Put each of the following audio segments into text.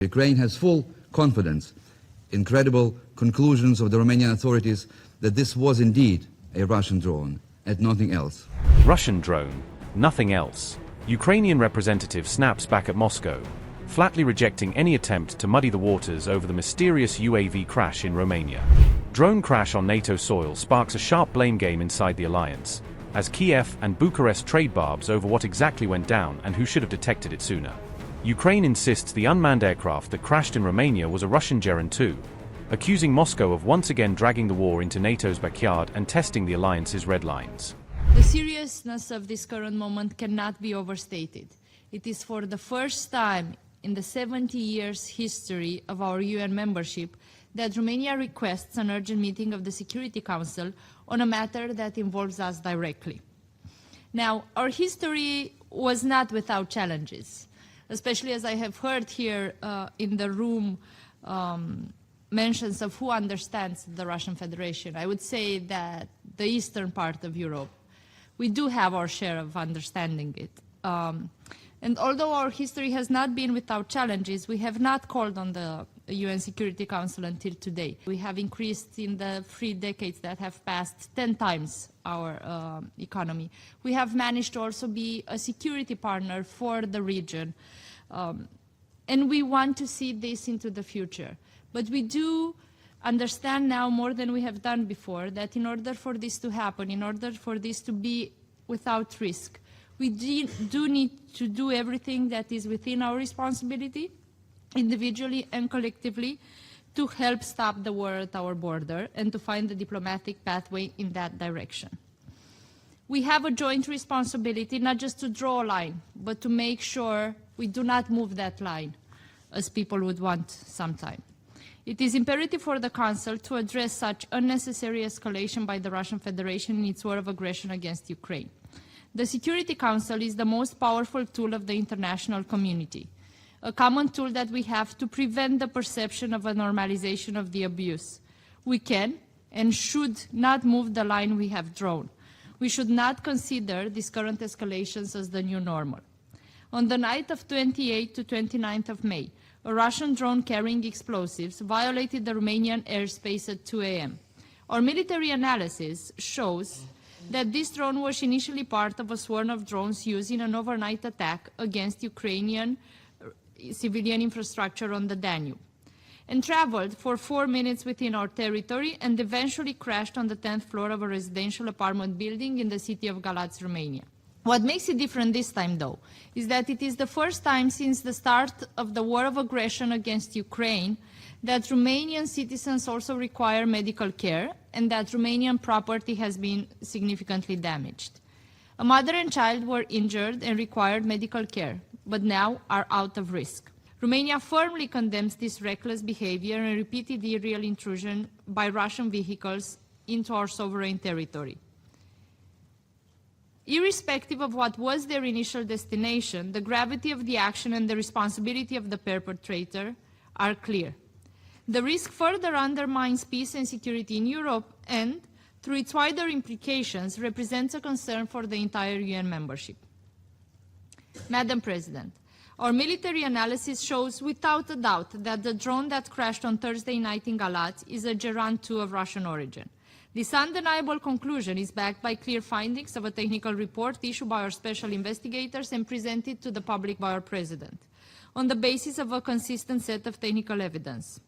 Ukraine has full confidence in credible conclusions of the Romanian authorities that this was indeed a Russian drone and nothing else. Russian drone, nothing else. Ukrainian representative snaps back at Moscow, flatly rejecting any attempt to muddy the waters over the mysterious UAV crash in Romania. Drone crash on NATO soil sparks a sharp blame game inside the alliance, as Kiev and Bucharest trade barbs over what exactly went down and who should have detected it sooner. Ukraine insists the unmanned aircraft that crashed in Romania was a Russian Geran-2, accusing Moscow of once again dragging the war into NATO's backyard and testing the alliance's red lines. The seriousness of this current moment cannot be overstated. It is for the first time in the 70 years history of our UN membership that Romania requests an urgent meeting of the Security Council on a matter that involves us directly. Now, our history was not without challenges, especially as I have heard here in the room mentions of who understands the Russian Federation. I would say that the eastern part of Europe, we do have our share of understanding it. And although our history has not been without challenges, we have not called on the UN Security Council until today. We have increased in the 3 decades that have passed 10 times our economy. We have managed to also be a security partner for the region. And we want to see this into the future. But we do understand now more than we have done before that in order for this to happen, in order for this to be without risk, we do need to do everything that is within our responsibility, individually and collectively, to help stop the war at our border and to find a diplomatic pathway in that direction. We have a joint responsibility not just to draw a line, but to make sure we do not move that line, as people would want sometime. It is imperative for the Council to address such unnecessary escalation by the Russian Federation in its war of aggression against Ukraine. The Security Council is the most powerful tool of the international community, a common tool that we have to prevent the perception of a normalization of the abuse. We can and should not move the line we have drawn. We should not consider these current escalations as the new normal. On the night of 28 to 29th of May, a Russian drone carrying explosives violated the Romanian airspace at 2 a.m. Our military analysis shows that this drone was initially part of a swarm of drones used in an overnight attack against Ukrainian civilian infrastructure on the Danube, and traveled for 4 minutes within our territory and eventually crashed on the 10th floor of a residential apartment building in the city of Galati, Romania. What makes it different this time, though, is that it is the first time since the start of the war of aggression against Ukraine that Romanian citizens also require medical care and that Romanian property has been significantly damaged. A mother and child were injured and required medical care, but now are out of risk. Romania firmly condemns this reckless behavior and repeated illegal intrusion by Russian vehicles into our sovereign territory. Irrespective of what was their initial destination, the gravity of the action and the responsibility of the perpetrator are clear. The risk further undermines peace and security in Europe and, through its wider implications, represents a concern for the entire UN membership. Madam President, our military analysis shows without a doubt that the drone that crashed on Thursday night in Galati is a Geran-2 of Russian origin. This undeniable conclusion is backed by clear findings of a technical report issued by our special investigators and presented to the public by our President, on the basis of a consistent set of technical evidence.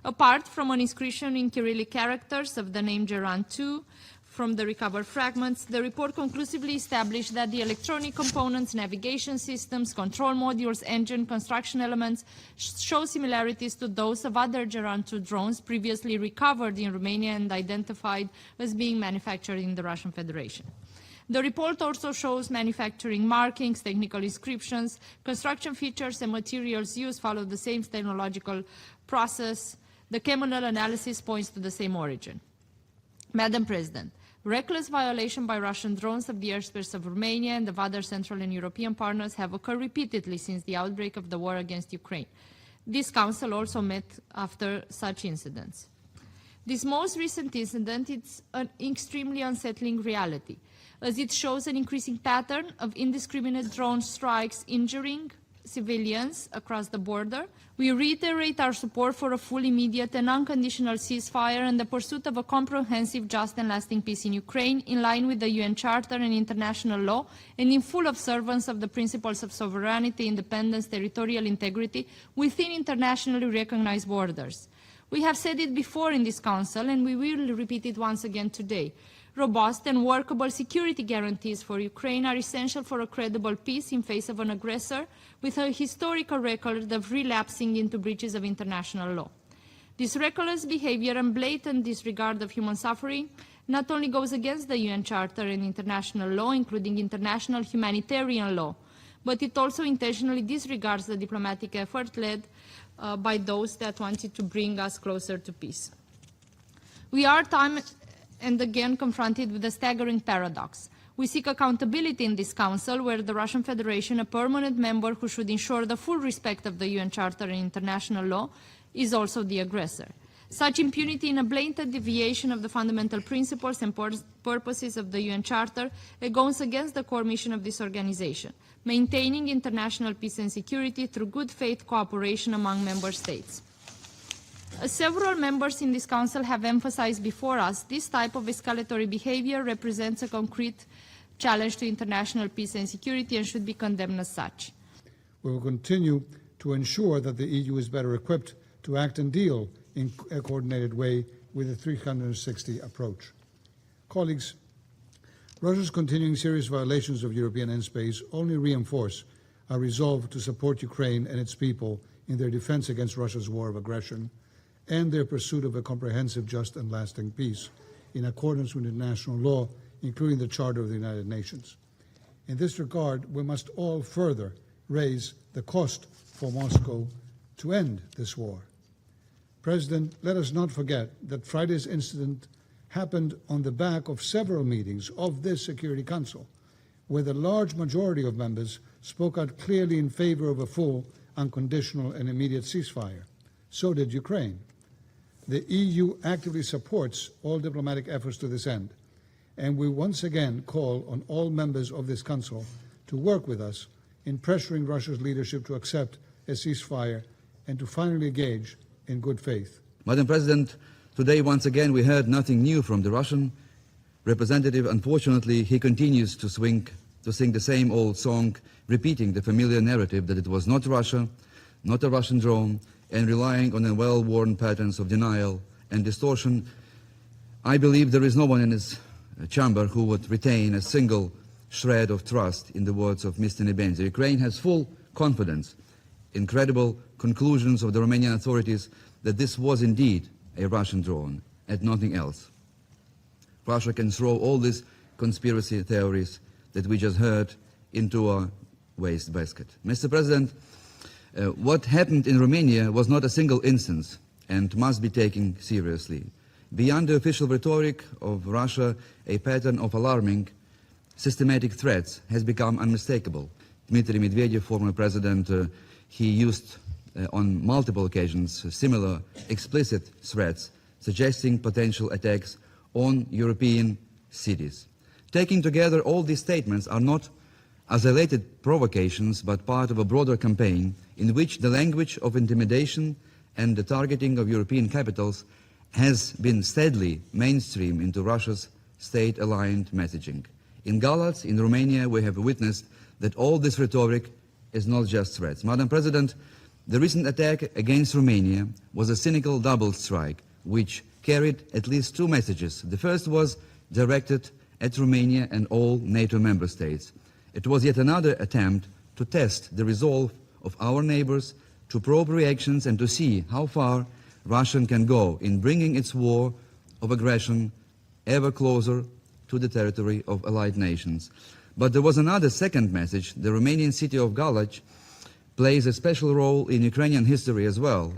Apart from an inscription in Cyrillic characters of the name Geran-2 from the recovered fragments, the report conclusively established that the electronic components, navigation systems, control modules, engine, construction elements show similarities to those of other Geran-2 drones previously recovered in Romania and identified as being manufactured in the Russian Federation. The report also shows manufacturing markings, technical inscriptions, construction features and materials used follow the same technological process. The chemical analysis points to the same origin. Madam President, reckless violation by Russian drones of the airspace of Romania and of other Central and European partners have occurred repeatedly since the outbreak of the war against Ukraine. This Council also met after such incidents. This most recent incident is an extremely unsettling reality, as it shows an increasing pattern of indiscriminate drone strikes injuring civilians across the border. We reiterate our support for a full, immediate and unconditional ceasefire and the pursuit of a comprehensive, just and lasting peace in Ukraine, in line with the UN Charter and international law, and in full observance of the principles of sovereignty, independence, territorial integrity within internationally recognized borders. We have said it before in this Council, and we will repeat it once again today. Robust and workable security guarantees for Ukraine are essential for a credible peace in face of an aggressor with a historical record of relapsing into breaches of international law. This reckless behavior and blatant disregard of human suffering not only goes against the UN Charter and international law, including international humanitarian law, but it also intentionally disregards the diplomatic effort led by those that wanted to bring us closer to peace. We are time and again confronted with a staggering paradox. We seek accountability in this Council, where the Russian Federation, a permanent member who should ensure the full respect of the UN Charter and international law, is also the aggressor. Such impunity in a blatant deviation of the fundamental principles and purposes of the UN Charter goes against the core mission of this organization, maintaining international peace and security through good faith cooperation among member states. As several members in this Council have emphasized before us, this type of escalatory behavior represents a concrete challenge to international peace and security and should be condemned as such. We will continue to ensure that the EU is better equipped to act and deal in a coordinated way with a 360 approach. Colleagues, Russia's continuing serious violations of European airspace only reinforce our resolve to support Ukraine and its people in their defense against Russia's war of aggression and their pursuit of a comprehensive, just and lasting peace in accordance with international law, including the Charter of the United Nations. In this regard, we must all further raise the cost for Moscow to end this war. President, let us not forget that Friday's incident happened on the back of several meetings of this Security Council, where the large majority of members spoke out clearly in favor of a full, unconditional and immediate ceasefire. So did Ukraine. The EU actively supports all diplomatic efforts to this end, and we once again call on all members of this Council to work with us in pressuring Russia's leadership to accept a ceasefire and to finally engage in good faith. Madam President, today once again we heard nothing new from the Russian representative. Unfortunately, he continues to sing the same old song, repeating the familiar narrative that it was not Russia, not a Russian drone, and relying on the well-worn patterns of denial and distortion. I believe there is no one in this chamber who would retain a single shred of trust in the words of Mr. Nebenza. Ukraine has full confidence in credible conclusions of the Romanian authorities that this was indeed a Russian drone and nothing else. Russia can throw all these conspiracy theories that we just heard into a wastebasket. Mr. President, what happened in Romania was not a single instance and must be taken seriously. Beyond the official rhetoric of Russia, a pattern of alarming, systematic threats has become unmistakable. Dmitry Medvedev, former president, he used on multiple occasions similar explicit threats, suggesting potential attacks on European cities. Taking together, all these statements are not isolated provocations, but part of a broader campaign in which the language of intimidation and the targeting of European capitals has been steadily mainstream into Russia's state-aligned messaging. In Galati, in Romania, we have witnessed that all this rhetoric is not just threats. Madam President, the recent attack against Romania was a cynical double strike, which carried at least two messages. The first was directed at Romania and all NATO member states. It was yet another attempt to test the resolve of our neighbors, to probe reactions and to see how far Russia can go in bringing its war of aggression ever closer to the territory of allied nations. But there was another second message. The Romanian city of Galati plays a special role in Ukrainian history as well.